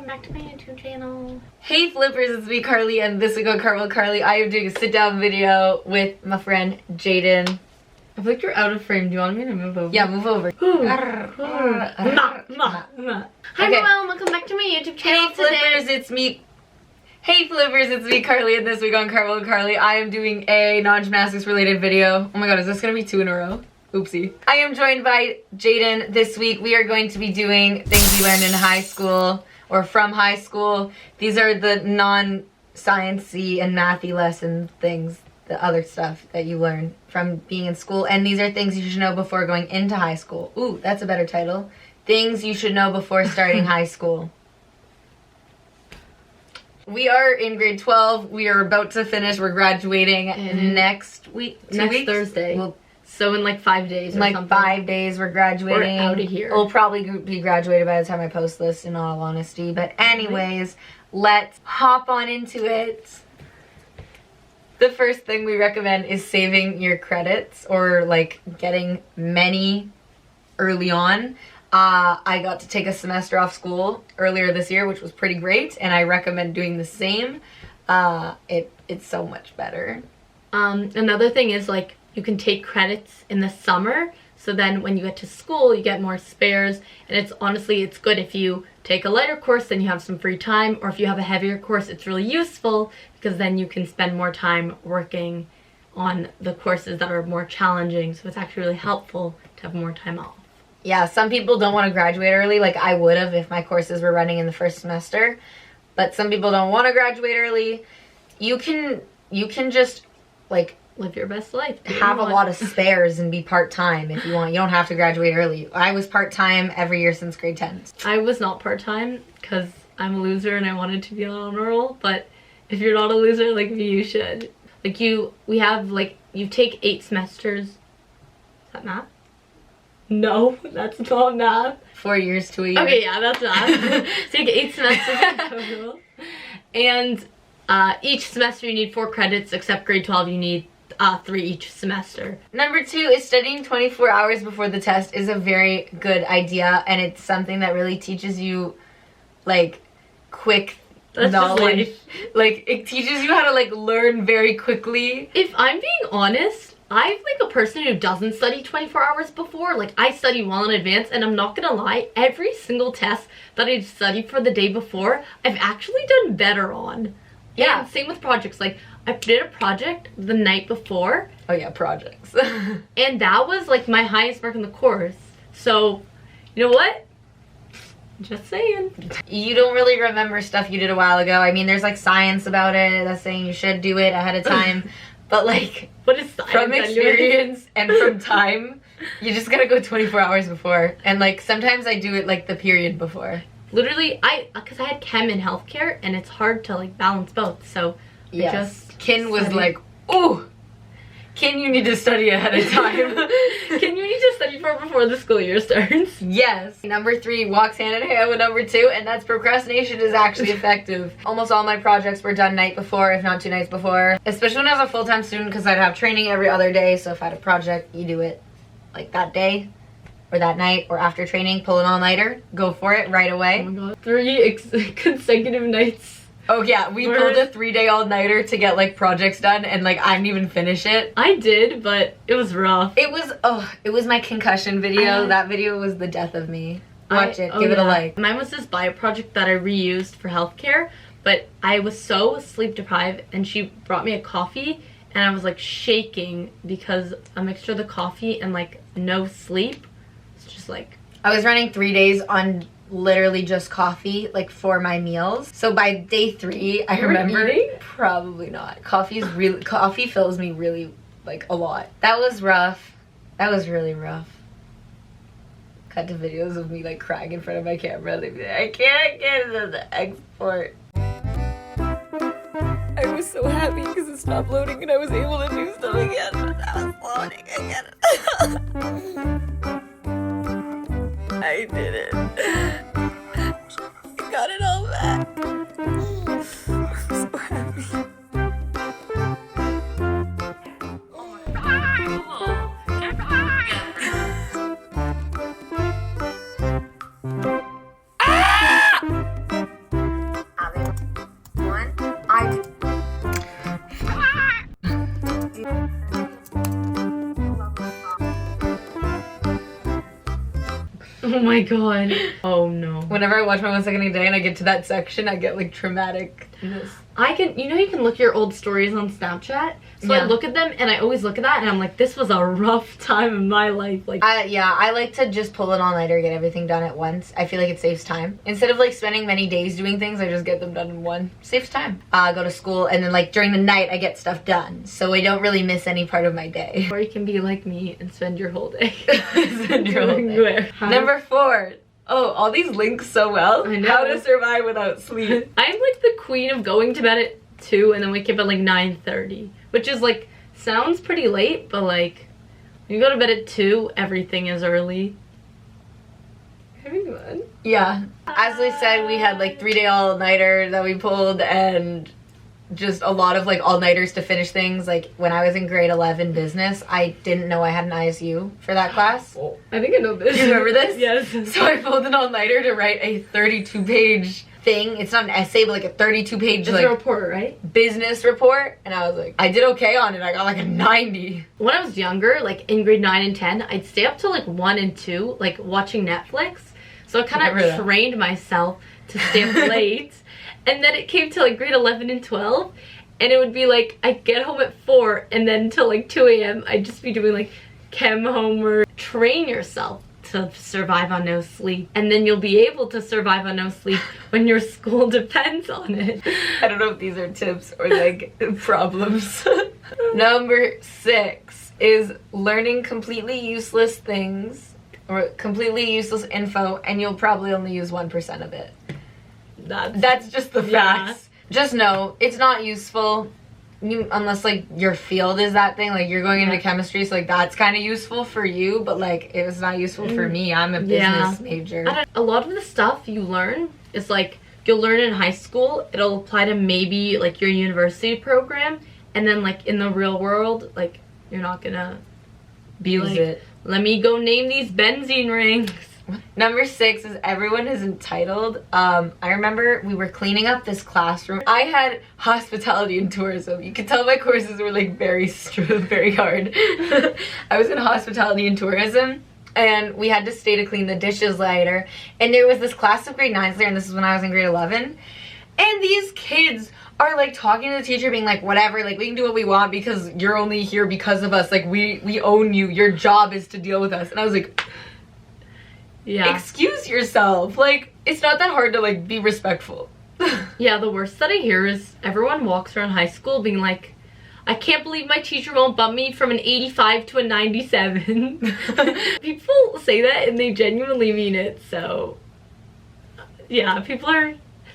welcome back to my YouTube channel. Hey flippers, it's me Carly, and this week on CartwheelCarly I am doing a sit down video with my friend Jaden. I feel like you're out of frame. Do you want me to move over? Yeah, move over. Hi everyone, welcome back to my YouTube channel. Hey flippers, it's me. Hey flippers, it's me Carly, and this week on CartwheelCarly I am doing a non-gymnastics related video. Oh my god, is this gonna be 2 in a row? Oopsie. I am joined by Jaden this week. We are going to be doing things we learned in high school or from high school. These are the non-sciencey and mathy lesson things, the other stuff that you learn from being in school. And these are things you should know before going into high school. Ooh, that's a better title. Things you should know before starting high school. We are in grade 12. We are about to finish. We're graduating next week. Next Thursday. Well, so in like 5 days or in like something. 5 days we're graduating. We're out of here. We'll probably be graduated by the time I post this, in all honesty. But anyways, let's hop on into it. The first thing we recommend is saving your credits, or like getting many early on. I got to take a semester off school earlier this year, which was pretty great, and I recommend doing the same. It's so much better. Another thing is like you can take credits in the summer, so then when you get to school you get more spares, and it's good if you take a lighter course, then you have some free time, or if you have a heavier course it's really useful because then you can spend more time working on the courses that are more challenging, so it's actually really helpful to have more time off. Yeah, some people don't want to graduate early, like I would have if my courses were running in the first semester, but some people don't want to graduate early. You can just like live your best life. Have a lot of spares and be part-time if you want. You don't have to graduate early. I was part-time every year since grade 10. I was not part-time because I'm a loser and I wanted to be on honor roll, but if you're not a loser like me, you should. Like you take 8 semesters. Is that math? No, that's not math. 4 years to a year. Okay, yeah, that's math. Take 8 semesters in total. And each semester you need 4 credits, except grade 12 you need 3 each semester. Number 2 is studying 24 hours before the test is a very good idea, and it's something that really teaches you like quick knowledge. Like it teaches you how to like learn very quickly. If I'm being honest, I'm like a person who doesn't study 24 hours before. Like I study well in advance, and I'm not gonna lie, every single test that I studied for the day before I've actually done better on. Yeah, and same with projects. Like I did a project the night before. Oh yeah, projects. And that was like my highest mark in the course. So, you know what? Just saying. You don't really remember stuff you did a while ago. I mean, there's like science about it that's saying you should do it ahead of time. But like, what is science? From experience and from time, you just gotta go 24 hours before. And like, sometimes I do it like the period before. Literally, because I had chem and healthcare, and it's hard to like balance both. So yes. I just Kin was like, ooh, Kin, you need to study ahead of time. Kin, you need to study before the school year starts. Yes. Number 3 walks hand in hand with number 2, and that's procrastination is actually effective. Almost all my projects were done night before, if not 2 nights before. Especially when I was a full-time student, because I'd have training every other day. So if I had a project, you do it like that day, or that night, or after training. Pull an all-nighter, go for it right away. Oh my god, 3 consecutive nights. Oh yeah, we pulled a 3-day all-nighter to get like projects done, and like I didn't even finish it. I did, but it was rough. It was my concussion video. That video was the death of me. Watch it, give it a like. Mine was this bio project that I reused for healthcare, but I was so sleep deprived, and she brought me a coffee, and I was like shaking because a mixture of the coffee and like no sleep. It's just like, I was running 3 days on literally just coffee, like for my meals. So by day 3, I remember probably not. Coffee fills me really like a lot. That was rough. That was really rough. Cut to videos of me like crying in front of my camera. They'd be like, I can't get it the export. I was so happy because it stopped loading and I was able to do stuff again. But that was loading again. I did it. I got it all back. I'm so happy. Oh my god. Oh no. Whenever I watch my 1 Second a Day and I get to that section, I get like traumatic. You can look your old stories on Snapchat. So I look at them and I always look at that and I'm like, this was a rough time in my life. Like, I like to just pull an all-nighter, get everything done at once. I feel like it saves time. Instead of like spending many days doing things, I just get them done in one. Saves time. Go to school and then like during the night I get stuff done. So I don't really miss any part of my day. Or you can be like me and spend your whole day. Spend your whole day. Number 4. Oh, all these link so well. I know. How to survive without sleep. I'm like the queen of going to bed at 2 and then waking up at like 9:30, which is like, sounds pretty late, but like, when you go to bed at 2, everything is early. Having fun. Yeah. As we said, we had like 3-day all-nighter that we pulled and just a lot of like all-nighters to finish things. Like when I was in grade 11 business, I didn't know I had an ISU for that class. Oh, I think I know this. Do you remember this? Yes. So I pulled an all-nighter to write a 32-page thing. It's not an essay, but like a 32-page like a report, right? Business report. And I was like, I did okay on it. I got like a 90. When I was younger, like in grade 9 and 10, I'd stay up till like 1 and 2, like watching Netflix. So I kind of trained myself to stay up late. And then it came to like grade 11 and 12, and it would be like, I'd get home at 4, and then till like 2 a.m. I'd just be doing like chem homework. Train yourself to survive on no sleep, and then you'll be able to survive on no sleep when your school depends on it. I don't know if these are tips or like problems. Number 6 is learning completely useless things or completely useless info, and you'll probably only use 1% of it. That's just the facts. Just know it's not useful unless like your field is that thing. Like you're going into chemistry, so like that's kind of useful for you, but like it was not useful for me. I'm a business major. A lot of the stuff you learn is like you'll learn in high school. It'll apply to maybe like your university program, and then like in the real world, like you're not gonna be like, let me go name these benzene rings. Number 6 is everyone is entitled. I remember we were cleaning up this classroom. I had hospitality and tourism. You could tell my courses were like very hard. I was in hospitality and tourism, and we had to stay to clean the dishes later. And there was this class of grade 9s there, and this is when I was in grade 11. And these kids are like talking to the teacher being like, whatever, like we can do what we want because you're only here because of us. Like we own you. Your job is to deal with us. And I was like, yeah, excuse yourself. Like it's not that hard to like be respectful. Yeah, the worst that I hear is everyone walks around high school being like, I can't believe my teacher won't bump me from an 85 to a 97. People say that and they genuinely mean it. So yeah,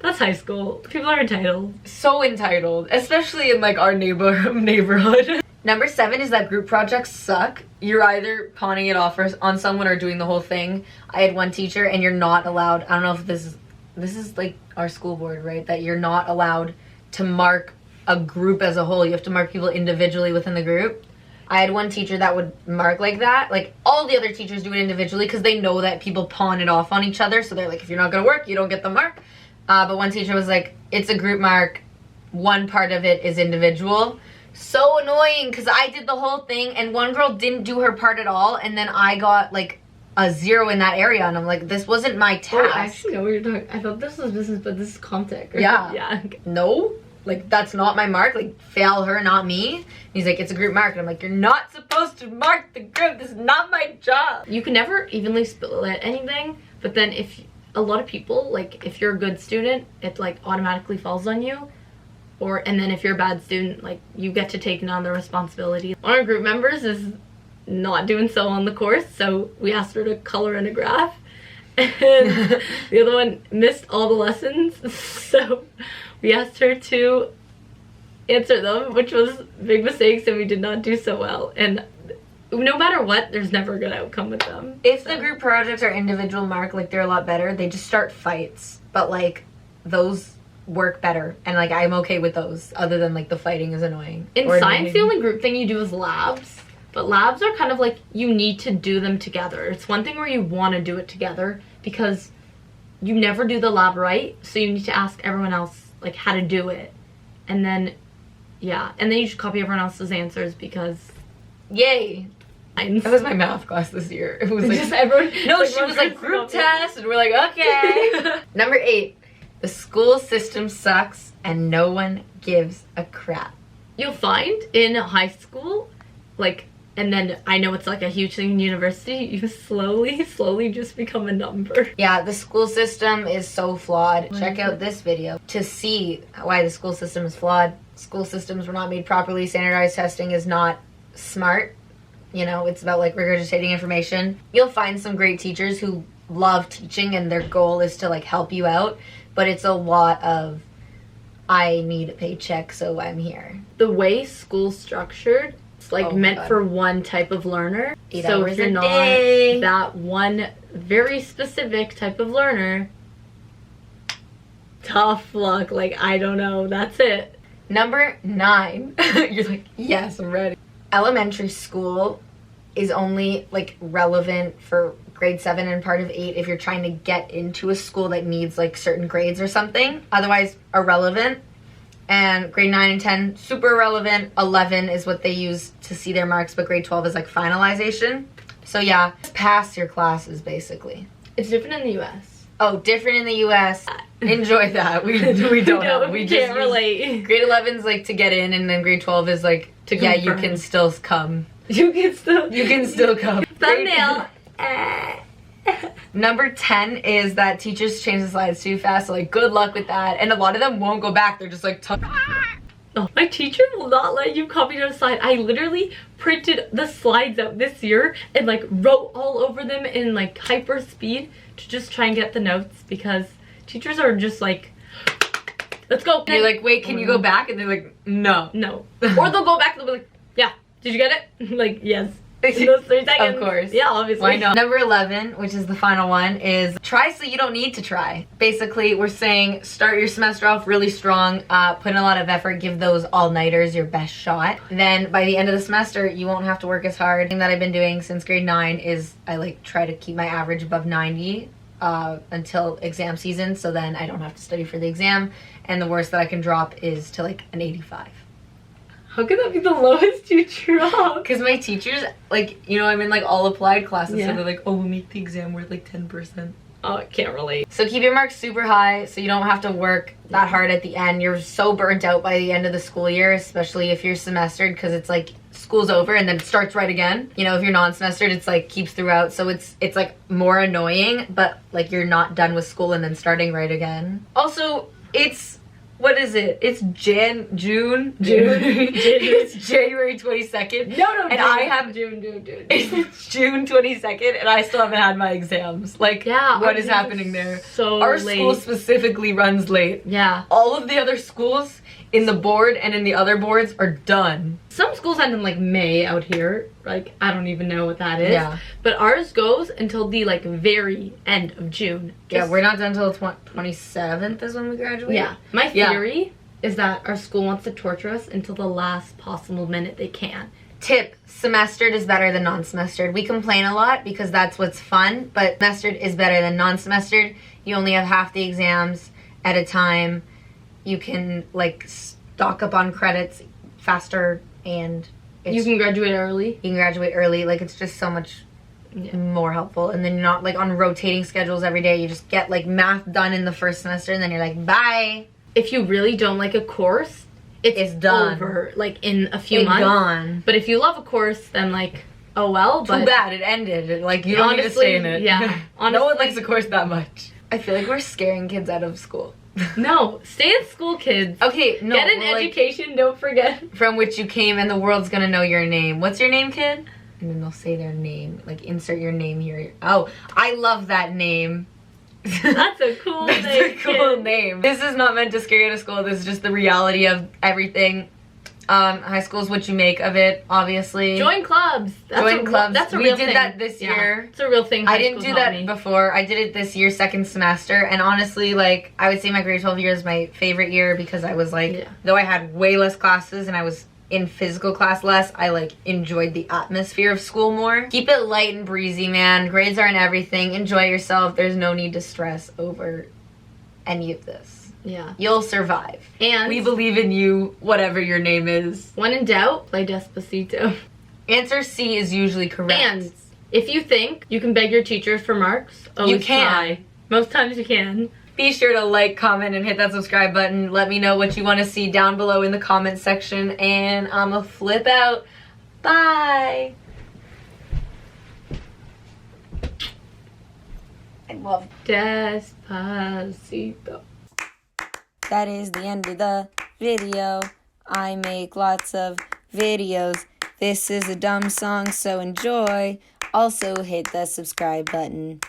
that's high school. People are entitled. So entitled, especially in like our neighborhood. Number 7 is that group projects suck. You're either pawning it off on someone or doing the whole thing. I had one teacher and you're not allowed, I don't know if this is like our school board, right? That you're not allowed to mark a group as a whole. You have to mark people individually within the group. I had one teacher that would mark like that. Like all the other teachers do it individually because they know that people pawn it off on each other. So they're like, if you're not gonna work, you don't get the mark. But one teacher was like, it's a group mark. One part of it is individual. So annoying because I did the whole thing and one girl didn't do her part at all, and then I got like a 0 in that area, and I'm like, this wasn't my task. Oh, I actually know what you're talking. I thought this was business, but this is Comtech. Right? Yeah. Yeah. No, like that's not my mark. Like fail her, not me. He's like, it's a group mark, and I'm like, you're not supposed to mark the group. This is not my job. You can never evenly split anything, but then if a lot of people, like if you're a good student, it like automatically falls on you. And then if you're a bad student, like you get to take on the responsibility. One of our group members is not doing so on the course, so we asked her to color in a graph, and the other one missed all the lessons, so we asked her to answer them, which was big mistakes, and we did not do so well. And no matter what, there's never a good outcome with them. If the group projects are individual mark, like they're a lot better. They just start fights, but like those work better, and like I'm okay with those, other than like the fighting is annoying. In science, the only group thing you do is labs, but labs are kind of like you need to do them together. It's one thing where you want to do it together because you never do the lab right, so you need to ask everyone else like how to do it, and then yeah, and then you should copy everyone else's answers because yay, That was my math class this year. It was like, Just everyone. no, she was like group test, and we're like, okay. Number 8, the school system sucks and no one gives a crap. You'll find in high school, like, and then I know it's like a huge thing in university, you slowly just become a number. Yeah, the school system is so flawed. Check out this video to see why the school system is flawed. School systems were not made properly. Standardized testing is not smart. You know, it's about like regurgitating information. You'll find some great teachers who love teaching and their goal is to like help you out, but it's a lot of, I need a paycheck, so I'm here. The way school's structured, it's like meant God. for one type of learner. 8 so hours if you're a not day. that one very specific type of learner, tough luck. Like, I don't know, that's it. Number 9, you're like, yes, I'm ready. Elementary school is only like relevant for grade 7 and part of 8 if you're trying to get into a school that needs like certain grades or something. Otherwise, irrelevant. And grade 9 and 10, super irrelevant. 11 is what they use to see their marks, but grade 12 is like finalization. So yeah, just pass your classes basically. It's different in the US. Oh, different in the US. Enjoy that. We don't know. We just can't relate. Grade 11 is like to get in, and then grade 12 is like To yeah, you confirm. can still come. You can still come. thumbnail. Number 10 is that teachers change the slides too fast, so like good luck with that. And a lot of them won't go back. They're just like Oh, my teacher will not let you copy on a slide. I literally printed the slides out this year and like wrote all over them in like hyper speed to just try and get the notes, because teachers are just like, let's go. you're like, wait, can you go back? And they're like, no. No. Or they'll go back and they'll be like, yeah, did you get it? Like, yes. In those 3 seconds. Of course. Yeah, obviously. Why not? Number 11, which is the final one, is try so you don't need to try. Basically, we're saying start your semester off really strong, put in a lot of effort, give those all-nighters your best shot. Then by the end of the semester, you won't have to work as hard. The thing that I've been doing since grade 9 is I like try to keep my average above 90 until exam season, so then I don't have to study for the exam. And the worst that I can drop is to like an 85. How could that be the lowest you drop? Because my teachers, like, you know, I'm in like all applied classes, Yeah. so they're like, oh, we'll make the exam worth like 10%. Oh, I can't relate. So keep your marks super high so you don't have to work that hard at the end. You're so burnt out by the end of the school year, especially if you're semestered, because it's like school's over and then it starts right again. You know, if you're non-semestered, it's like keeps throughout, so it's like more annoying, but like you're not done with school and then starting right again. Also, it's, what is it? It's June. It's January 22nd. No, And I have June. it's June 22nd and I still haven't had my exams. Like, Yeah, what our is exams happening are there? so Our late. school specifically runs late. Yeah. All of the other schools in the board and in the other boards are done. Some schools end in like May out here. Like, I don't even know what that is. Yeah. But ours goes until the like very end of June. Yeah, Just- we're not done until 27th is when we graduate. Yeah. My Yeah. theory is that our school wants to torture us until the last possible minute they can. Tip, semestered is better than non-semestered. We complain a lot because that's what's fun, but semestered is better than non-semestered. You only have half the exams at a time. You can like stock up on credits faster, and You can graduate early. you can graduate early. Like, it's just so much Yeah. more helpful. And then you're not like on rotating schedules every day. You just get like math done in the first semester and then you're like, bye. If you really don't like a course, it's done. over like in a few It's months. gone. But if you love a course, then like, oh well. But Too bad it ended. Like, you don't need to Honestly, stay in it. yeah. No one Honestly- likes a course that much. I feel like we're scaring kids out of school. No, stay in school, kids. Okay, no. Get an well, like, education. Don't forget. from which you came, and the world's gonna know your name. What's your name, kid? And then they'll say their name. Like, insert your name here. Oh, I love that name. That's a cool That's name. a cool kid. name. This is not meant to scare you out of school. This is just the reality of everything. High school is what you make of it, obviously. Join clubs. Join clubs. That's a We real did thing. that this year. It's a real thing. I high didn't school do taught that me. before. I did it this year, second semester, and honestly, like, I would say my grade 12 year is my favorite year because I was like, Yeah. though I had way less classes and I was in physical class less, I like enjoyed the atmosphere of school more. Keep it light and breezy, man. Grades aren't everything. Enjoy yourself. There's no need to stress over any of this. Yeah. You'll survive. And We believe in you, whatever your name is. when in doubt, play Despacito. Answer C is usually correct. And if you think you can beg your teachers for marks, You can. try. Most times you can. Be sure to like, comment, and hit that subscribe button. Let me know what you want to see down below in the comment section, and I'ma flip out. Bye. I love Despacito. That is the end of the video. I make lots of videos. This is a dumb song, so enjoy. Also hit the subscribe button.